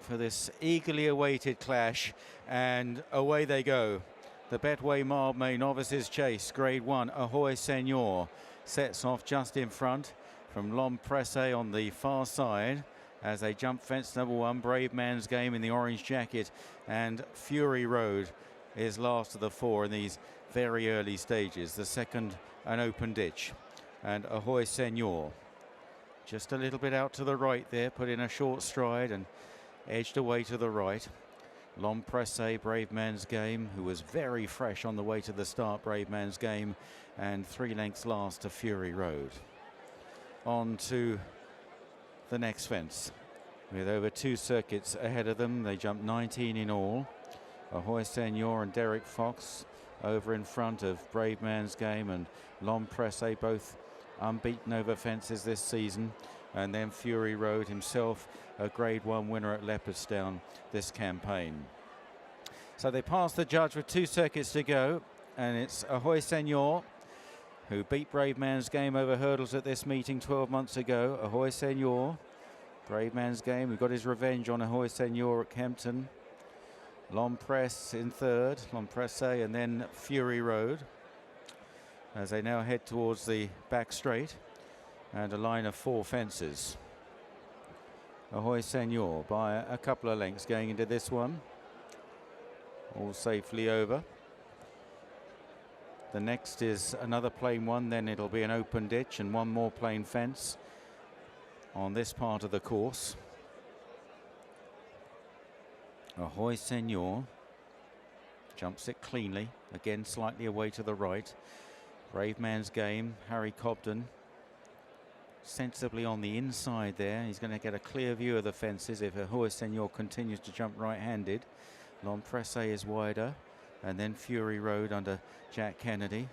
for this eagerly awaited clash, and away they go. The Betway Mildmay Novices Chase, Grade 1, Ahoy Senor, sets off just in front from L'Homme Presse on the far side as they jump fence number 1, Bravemansgame in the orange jacket, and Fury Road is last of the 4 in these very early stages. The second, an open ditch, and Ahoy Senor just a little bit out to the right there, put in a short stride and edged away to the right. L'Homme Presse, Bravemansgame, who was very fresh on the way to the start, Bravemansgame, and 3 lengths last to Fury Road. On to the next fence with over 2 circuits ahead of them. They jumped 19 in all. Ahoy Senor and Derek Fox over in front of Bravemansgame and L'Homme Presse, both unbeaten over fences this season. And then Fury Road himself, a Grade 1 winner at Leopardstown this campaign. So they pass the judge with 2 circuits to go, and it's Ahoy Senor, who beat Bravemansgame over hurdles at this meeting 12 months ago. Ahoy Senor, Bravemansgame, who got his revenge on Ahoy Senor at Kempton. L'Homme Presse in third, L'Homme Presse, and then Fury Road, as they now head towards the back straight and a line of 4 fences. Ahoy Senor by a couple of lengths going into this one, all safely over. The next is another plain one, then it'll be an open ditch and 1 more plain fence on this part of the course. Ahoy Senor jumps it cleanly, again slightly away to the right. Bravemansgame, Harry Cobden, sensibly on the inside there. He's going to get a clear view of the fences if Ahoy Senor continues to jump right-handed. L'Homme Presse is wider, and then Fury Road under Jack Kennedy.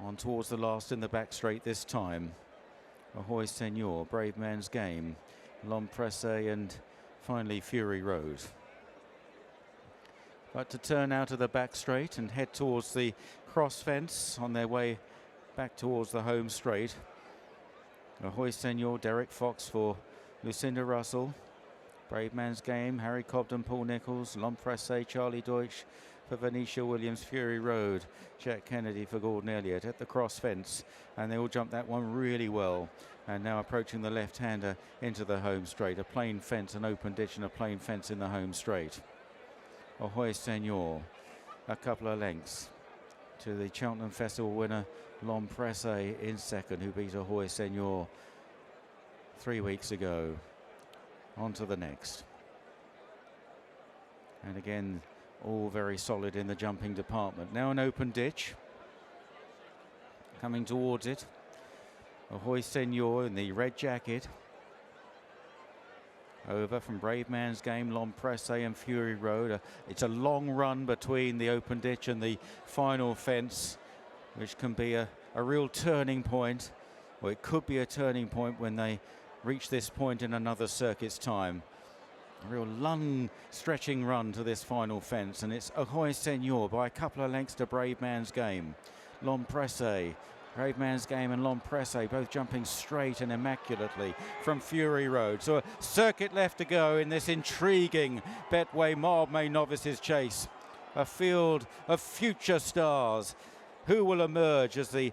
On towards the last in the back straight this time. Ahoy Senor, Bravemansgame, L'Homme Presse, and finally Fury Road. But to turn out of the back straight and head towards the cross fence on their way back towards the home straight. Ahoy Senor, Derek Fox for Lucinda Russell. Bravemansgame, Harry Cobden, Paul Nicholls. L'Homme Presse, Charlie Deutsch for Venetia Williams. Fury Road, Jack Kennedy for Gordon Elliott at the cross fence. And they all jumped that one really well. And now approaching the left-hander into the home straight. A plain fence, an open ditch and a plain fence in the home straight. Ahoy Senor, a couple of lengths to the Cheltenham Festival winner L'Homme Presse in second, who beat Ahoy Senor 3 weeks ago. On to the next. And again, all very solid in the jumping department. Now an open ditch. Coming towards it. Ahoy Senor in the red jacket. Over from Bravemansgame, L'Homme Presse and Fury Road. It's a long run between the open ditch and the final fence, which can be a real turning point. Or it could be a turning point when they reach this point in another circuit's time. A real lung-stretching run to this final fence, and it's Ahoy Senor by a couple of lengths to Bravemansgame. L'Homme Presse, Bravemansgame and L'Homme Presse both jumping straight and immaculately from Fury Road. So a circuit left to go in this intriguing Betway Mildmay Novices Chase. A field of future stars. Who will emerge as the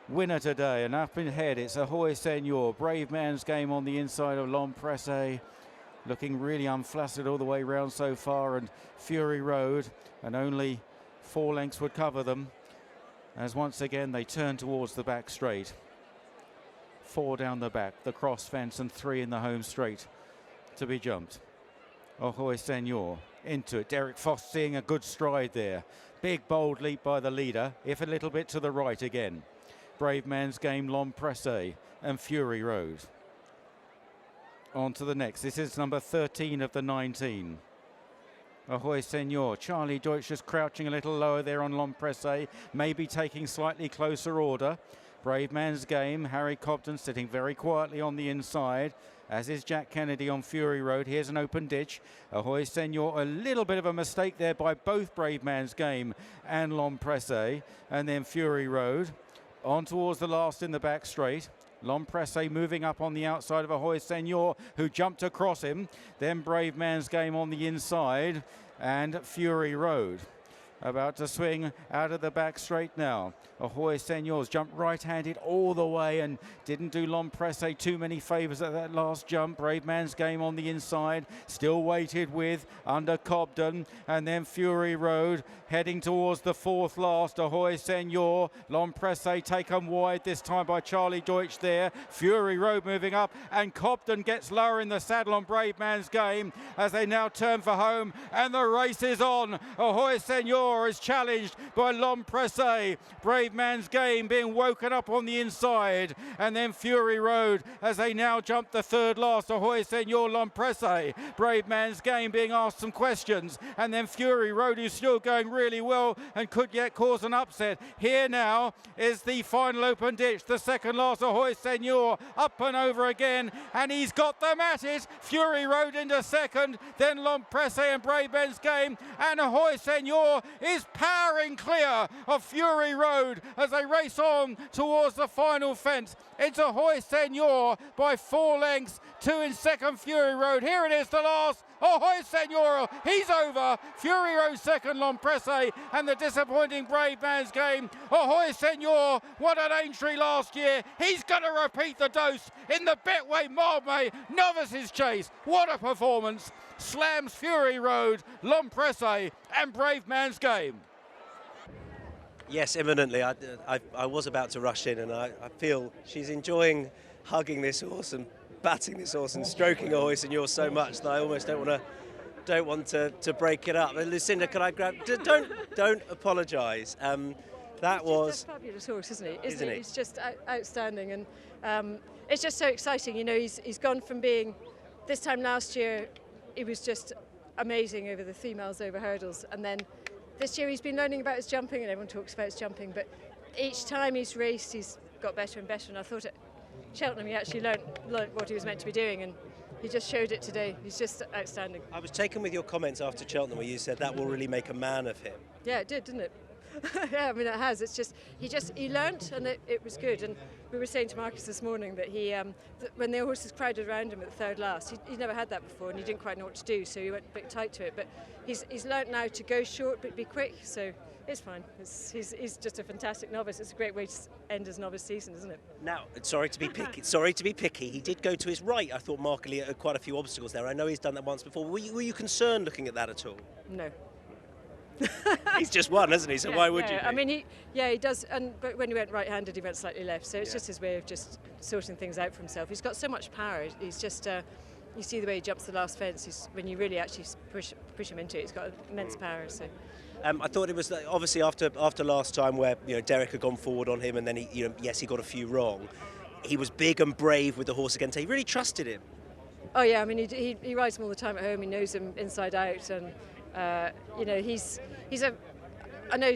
winner today? And up ahead it's Ahoy Senor, Bravemansgame on the inside of L'Homme Presse, looking really unflaccid all the way round so far, and Fury Road, and only 4 lengths would cover them, as once again they turn towards the back straight. 4 down the back, the cross fence, and 3 in the home straight to be jumped. Ahoy Senor into it. Derek Foss seeing a good stride there. Big bold leap by the leader, if a little bit to the right again. Bravemansgame, L'Homme Presse and Fury Road. On to the next. This is number 13 of the 19. Ahoy Senor. Charlie Deutsch just crouching a little lower there on L'Homme Presse, maybe taking slightly closer order. Bravemansgame, Harry Cobden sitting very quietly on the inside, as is Jack Kennedy on Fury Road. Here's an open ditch. Ahoy Senor, a little bit of a mistake there by both Bravemansgame and L'Homme Presse, and then Fury Road. On towards the last in the back straight. L'Homme Presse moving up on the outside of Ahoy Senor, who jumped across him. Then Bravemansgame on the inside, and Fury Road about to swing out of the back straight now. Ahoy Senor's jumped right-handed all the way and didn't do L'Homme Presse too many favours at that last jump. Bravemansgame on the inside, still weighted with under Cobden, and then Fury Road heading towards the fourth last. Ahoy Senor, L'Homme Presse taken wide this time by Charlie Deutsch there. Fury Road moving up, and Cobden gets lower in the saddle on Bravemansgame as they now turn for home, and the race is on. Ahoy Senor is challenged by L'Homme Presse. Bravemansgame being woken up on the inside, and then Fury Road as they now jump the third last. Ahoy Senor, L'Homme Presse. Bravemansgame being asked some questions, and then Fury Road, who's still going really well and could yet cause an upset. Here now is the final open ditch, the second last. Ahoy Senor up and over again, and he's got them at it. Fury Road into second, then L'Homme Presse and Bravemansgame, and Ahoy Senor is powering clear of Fury Road as they race on towards the final fence. It's Ahoy Senor by 4 lengths, 2 in second, Fury Road. Here it is, the last. Ahoy Senor, he's over. Fury Road second, L'Homme Presse, and the disappointing Bravemansgame. Ahoy Senor won at Aintree last year. He's going to repeat the dose in the Betway Mildmay Novices Chase. What a performance. Slams Fury Road, L'Homme Presse and Bravemansgame. Yes, imminently. I was about to rush in, and I feel she's enjoying hugging this horse and batting this horse and stroking Ahoy Senor so much that I almost don't want to break it up. Lucinda, can I grab? Don't apologise. That was a fabulous horse, isn't he? Isn't he? He's just outstanding, and it's just so exciting. You know, he's gone from being, this time last year, he was just amazing over the 3 miles over hurdles, and then this year he's been learning about his jumping, and everyone talks about his jumping, but each time he's raced he's got better and better, and I thought at Cheltenham he actually learnt what he was meant to be doing, and he just showed it today. He's just outstanding. I was taken with your comments after Cheltenham where you said that will really make a man of him. Yeah, it did, didn't it? Yeah, I mean it has. It's just he learnt, and it was good. And we were saying to Marcus this morning that when the horses crowded around him at the third last, he never had that before, and he didn't quite know what to do, so he went a bit tight to it. But he's learnt now to go short but be quick, so it's fine. He's just a fantastic novice. It's a great way to end his novice season, isn't it? Now, sorry to be picky. He did go to his right. I thought markedly at quite a few obstacles there. I know he's done that once before. Were you concerned looking at that at all? No. He's just won, hasn't he? So why would you? I mean, he does. But when he went right-handed, he went slightly left. So it's just his way of just sorting things out for himself. He's got so much power. He's just. You see the way he jumps the last fence. When you really actually push him into it, he's got immense power. So. I thought it was obviously after last time where Derek had gone forward on him, and then he got a few wrong. He was big and brave with the horse again. So he really trusted him. Oh yeah, I mean he rides him all the time at home. He knows him inside out, and. He's a. I know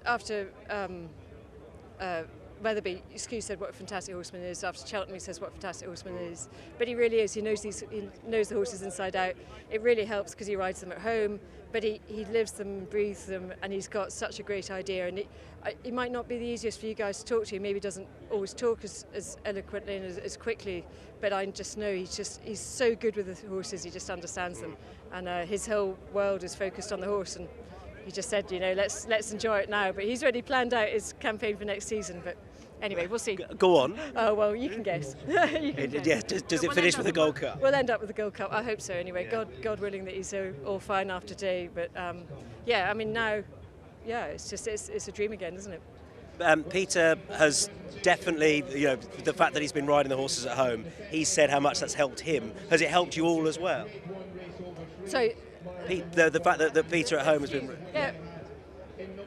after Weatherby, Skew said what a fantastic horseman is. After Cheltenham, he says what a fantastic horseman is. But he really is. He knows the horses inside out. It really helps because he rides them at home. But he lives them, breathes them, and he's got such a great idea. And he might not be the easiest for you guys to talk to. Maybe doesn't always talk as eloquently and as quickly. But I just know he's so good with the horses. He just understands them, and his whole world is focused on the horse. And he just said, let's enjoy it now. But he's already planned out his campaign for next season. But anyway, we'll see. Go on. Oh well, you can guess. Yeah. Does it finish with the Gold Cup? We'll end up with the Gold Cup. I hope so. Anyway, yeah. God willing that he's all fine after today. But I mean now, it's a dream again, isn't it? Peter has definitely, the fact that he's been riding the horses at home, he's said how much that's helped him. Has it helped you all as well? So, the fact that Peter at home has been... Yeah.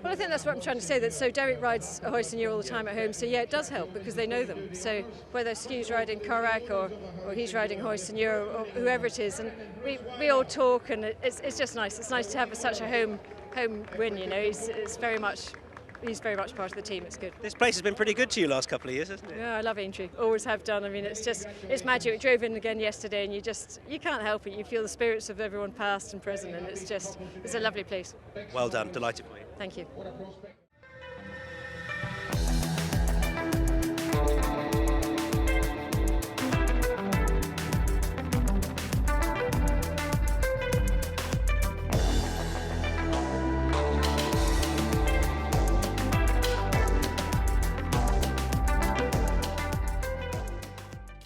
Well, I think that's what I'm trying to say. So Derek rides Ahoy Senor all the time at home. So yeah, it does help because they know them. So whether Skew's riding Korak or he's riding Ahoy Senor or whoever it is, and we all talk, and it's just nice. It's nice to have such a home win. He's very much part of the team. It's good. This place has been pretty good to you last couple of years, hasn't it? Yeah, I love Aintree. Always have done. I mean, it's magic. We drove in again yesterday, and you can't help it. You feel the spirits of everyone past and present, and it's a lovely place. Well done. Delighted for you. Thank you.